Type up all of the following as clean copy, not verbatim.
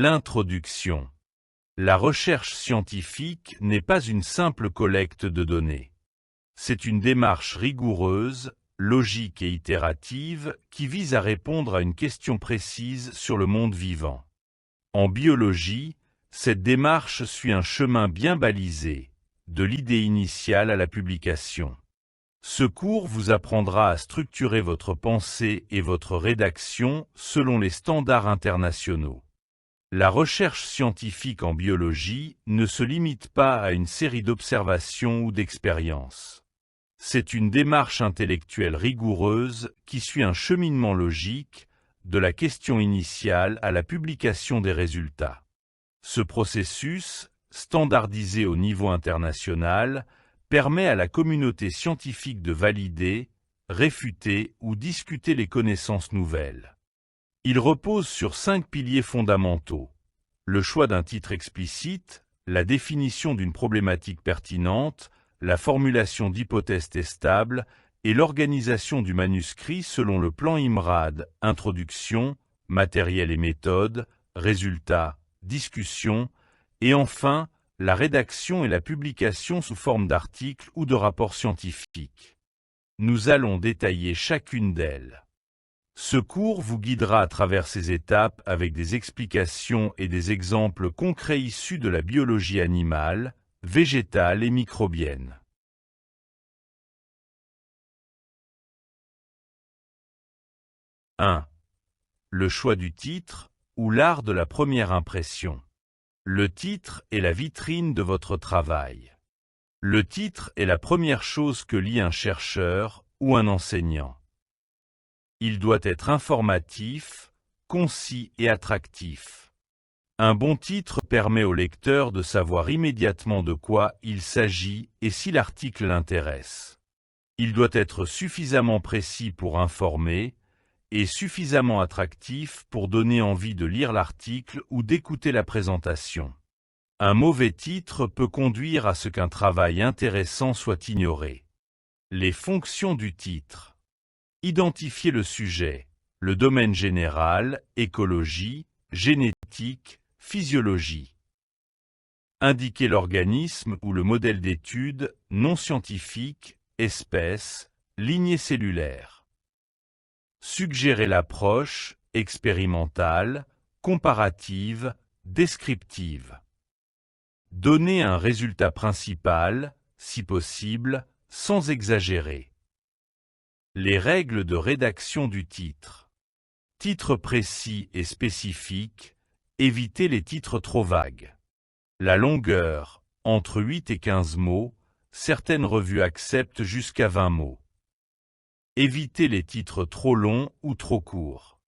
L'introduction. La recherche scientifique n'est pas une simple collecte de données. C'est une démarche rigoureuse, logique et itérative qui vise à répondre à une question précise sur le monde vivant. En biologie, cette démarche suit un chemin bien balisé, de l'idée initiale à la publication. Ce cours vous apprendra à structurer votre pensée et votre rédaction selon les standards internationaux. La recherche scientifique en biologie ne se limite pas à une série d'observations ou d'expériences. C'est une démarche intellectuelle rigoureuse qui suit un cheminement logique, de la question initiale à la publication des résultats. Ce processus, standardisé au niveau international, permet à la communauté scientifique de valider, réfuter ou discuter les connaissances nouvelles. Il repose sur 5 piliers fondamentaux: le choix d'un titre explicite, la définition d'une problématique pertinente, la formulation d'hypothèses testables et l'organisation du manuscrit selon le plan IMRAD, introduction, matériel et méthode, résultats, discussion, et enfin, la rédaction et la publication sous forme d'articles ou de rapports scientifiques. Nous allons détailler chacune d'elles. Ce cours vous guidera à travers ces étapes avec des explications et des exemples concrets issus de la biologie animale, végétale et microbienne. « 1. Le choix du titre ou l'art de la première impression. Le titre est la vitrine de votre travail. Le titre est la première chose que lit un chercheur ou un enseignant. Il doit être informatif, concis et attractif. Un bon titre permet au lecteur de savoir immédiatement de quoi il s'agit et si l'article l'intéresse. Il doit être suffisamment précis pour informer et suffisamment attractif pour donner envie de lire l'article ou d'écouter la présentation. Un mauvais titre peut conduire à ce qu'un travail intéressant soit ignoré. Les fonctions du titre. Identifier le sujet, le domaine général, écologie, génétique, physiologie. Indiquer l'organisme ou le modèle d'étude, non scientifique, espèce, lignée cellulaire. Suggérer l'approche, expérimentale, comparative, descriptive. Donner un résultat principal, si possible, sans exagérer. Les règles de rédaction du titre. Titre précis et spécifique, évitez les titres trop vagues. La longueur, entre 8 et 15 mots, certaines revues acceptent jusqu'à 20 mots. Évitez les titres trop longs ou trop courts.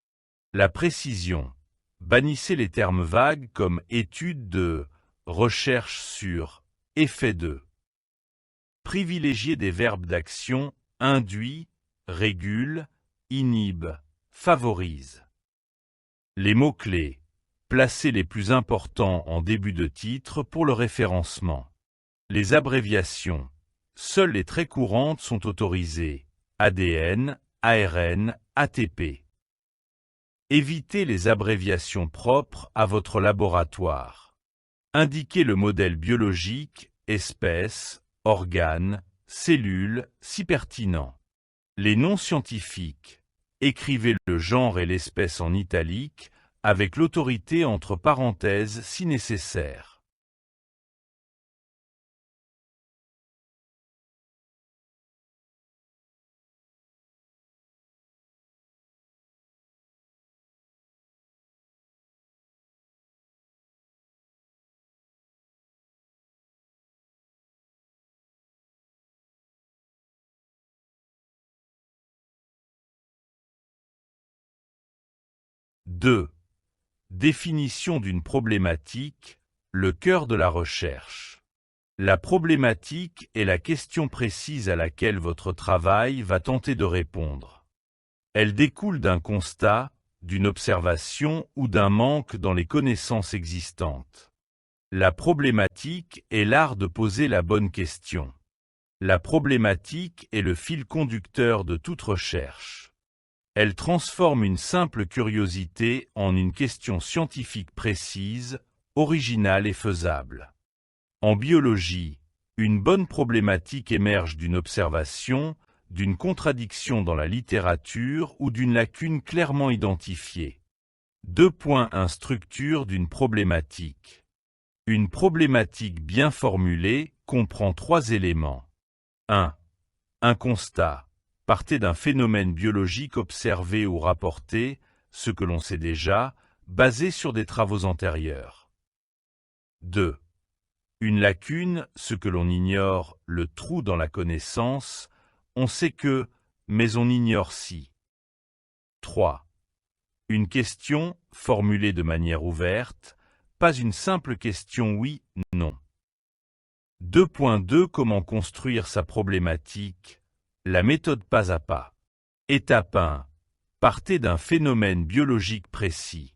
La précision. Bannissez les termes vagues comme étude de, recherche sur, effet de. Privilégiez des verbes d'action, induit, régule, inhibe, favorise. Les mots-clés. Placez les plus importants en début de titre pour le référencement. Les abréviations. Seules les très courantes sont autorisées. ADN, ARN, ATP. Évitez les abréviations propres à votre laboratoire. Indiquez le modèle biologique, espèce, organe, cellule, si pertinent. Les noms scientifiques. Écrivez le genre et l'espèce en italique, avec l'autorité entre parenthèses si nécessaire. « 2. Définition d'une problématique, le cœur de la recherche. La problématique est la question précise à laquelle votre travail va tenter de répondre. Elle découle d'un constat, d'une observation ou d'un manque dans les connaissances existantes. La problématique est l'art de poser la bonne question. La problématique est le fil conducteur de toute recherche. Elle transforme une simple curiosité en une question scientifique précise, originale et faisable. En biologie, une bonne problématique émerge d'une observation, d'une contradiction dans la littérature ou d'une lacune clairement identifiée. 2.1 Structure d'une problématique. Une problématique bien formulée comprend 3 éléments. 1. Un constat. Partez d'un phénomène biologique observé ou rapporté, ce que l'on sait déjà, basé sur des travaux antérieurs. 2. Une lacune, ce que l'on ignore, le trou dans la connaissance, on sait que, mais on ignore si. 3. Une question, formulée de manière ouverte, pas une simple question oui, non. 2.2 Comment construire sa problématique? La méthode pas à pas. Étape 1. Partez d'un phénomène biologique précis.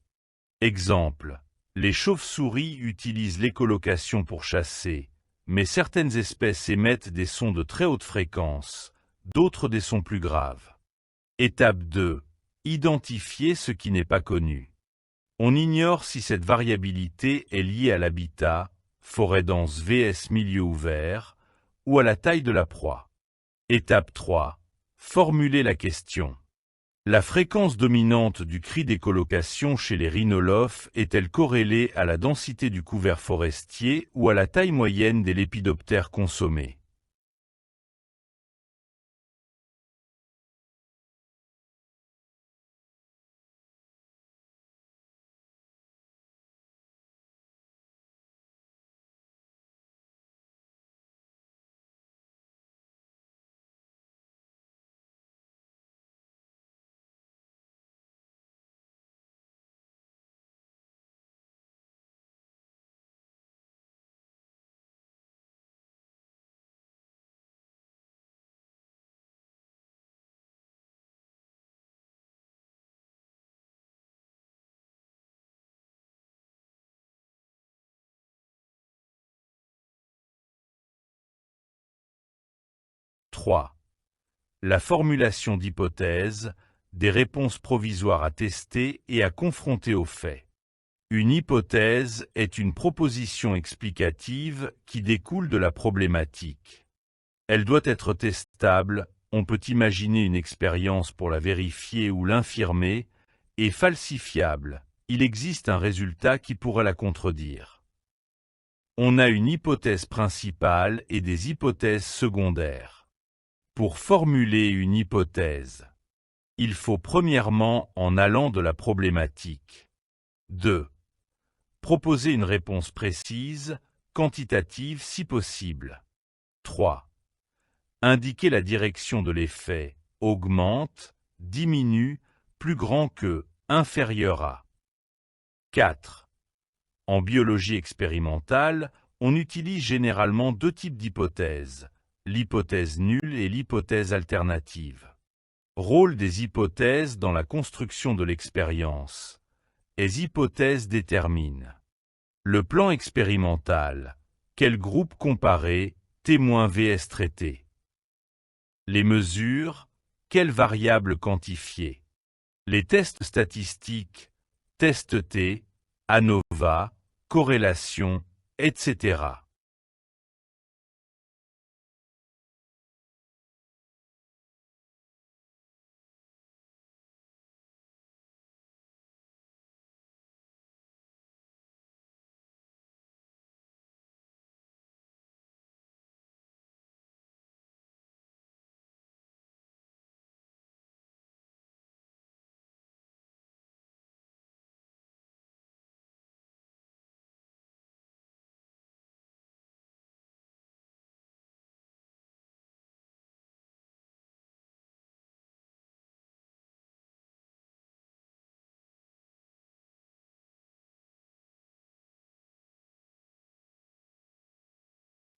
Exemple. Les chauves-souris utilisent l'écholocation pour chasser, mais certaines espèces émettent des sons de très haute fréquence, d'autres des sons plus graves. Étape 2. Identifier ce qui n'est pas connu. On ignore si cette variabilité est liée à l'habitat, forêt dense vs milieu ouvert, ou à la taille de la proie. Étape 3. Formuler la question. La fréquence dominante du cri d'écholocation chez les rhinolophes est-elle corrélée à la densité du couvert forestier ou à la taille moyenne des lépidoptères consommés? « 3. La formulation d'hypothèses, des réponses provisoires à tester et à confronter aux faits. Une hypothèse est une proposition explicative qui découle de la problématique. Elle doit être testable, on peut imaginer une expérience pour la vérifier ou l'infirmer, et falsifiable, il existe un résultat qui pourrait la contredire. On a une hypothèse principale et des hypothèses secondaires. Pour formuler une hypothèse, il faut premièrement en allant de la problématique. 2. Proposer une réponse précise, quantitative si possible. 3. Indiquer la direction de l'effet, augmente, diminue, plus grand que, inférieur à. 4. En biologie expérimentale, on utilise généralement 2 types d'hypothèses, l'hypothèse nulle et l'hypothèse alternative. Rôle des hypothèses dans la construction de l'expérience. Les hypothèses déterminent. Le plan expérimental. Quel groupe comparé, témoin vs traité. Les mesures. Quelles variables quantifiées. Les tests statistiques. Test T, ANOVA, corrélation, etc.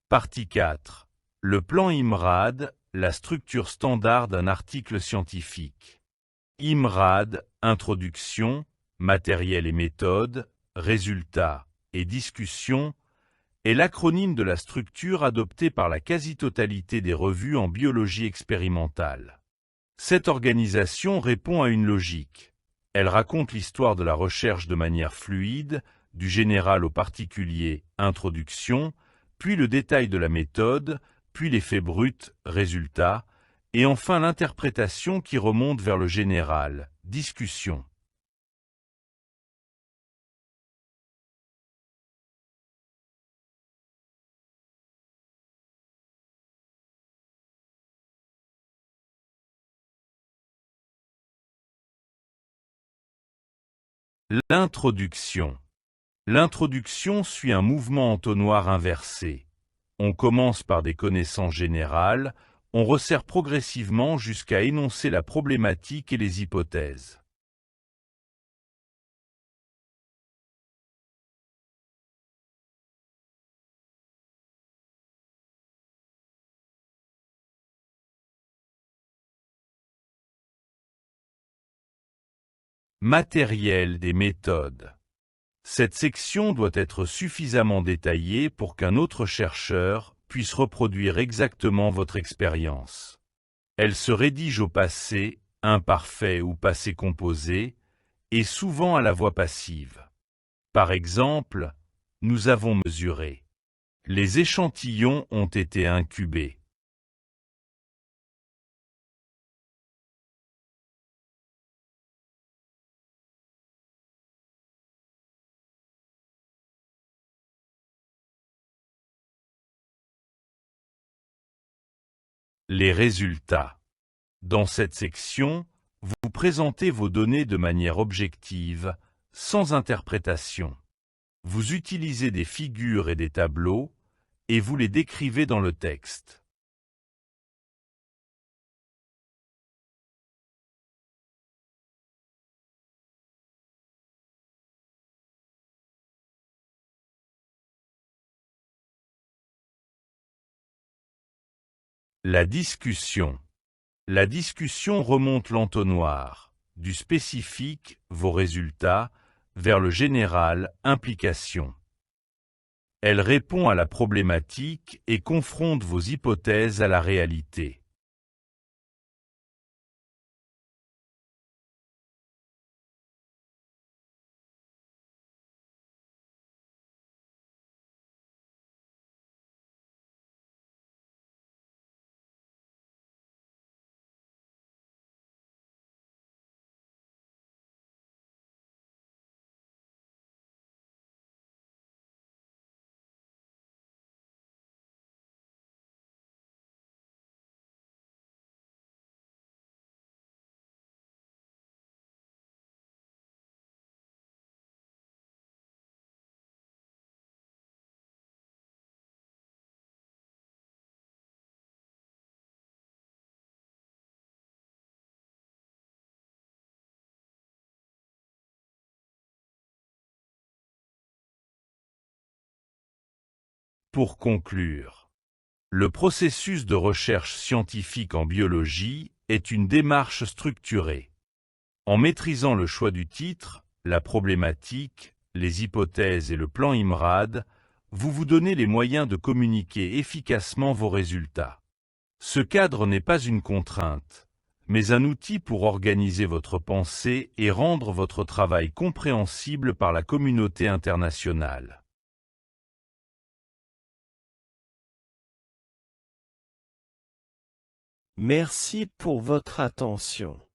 Partie 4. Le plan IMRAD, la structure standard d'un article scientifique. IMRAD, introduction, matériel et méthode, résultats et discussion, est l'acronyme de la structure adoptée par la quasi-totalité des revues en biologie expérimentale. Cette organisation répond à une logique. Elle raconte l'histoire de la recherche de manière fluide, du général au particulier, introduction, puis le détail de la méthode, puis les faits bruts, résultats, et enfin l'interprétation qui remonte vers le général, discussion. L'introduction. L'introduction suit un mouvement entonnoir inversé. On commence par des connaissances générales, on resserre progressivement jusqu'à énoncer la problématique et les hypothèses. Matériel des méthodes. Cette section doit être suffisamment détaillée pour qu'un autre chercheur puisse reproduire exactement votre expérience. Elle se rédige au passé, imparfait ou passé composé, et souvent à la voix passive. Par exemple, nous avons mesuré. Les échantillons ont été incubés. Les résultats. Dans cette section, vous présentez vos données de manière objective, sans interprétation. Vous utilisez des figures et des tableaux, et vous les décrivez dans le texte. La discussion. La discussion remonte l'entonnoir, du spécifique, vos résultats, vers le général, implication. Elle répond à la problématique et confronte vos hypothèses à la réalité. Pour conclure, le processus de recherche scientifique en biologie est une démarche structurée. En maîtrisant le choix du titre, la problématique, les hypothèses et le plan IMRAD, vous vous donnez les moyens de communiquer efficacement vos résultats. Ce cadre n'est pas une contrainte, mais un outil pour organiser votre pensée et rendre votre travail compréhensible par la communauté internationale. Merci pour votre attention.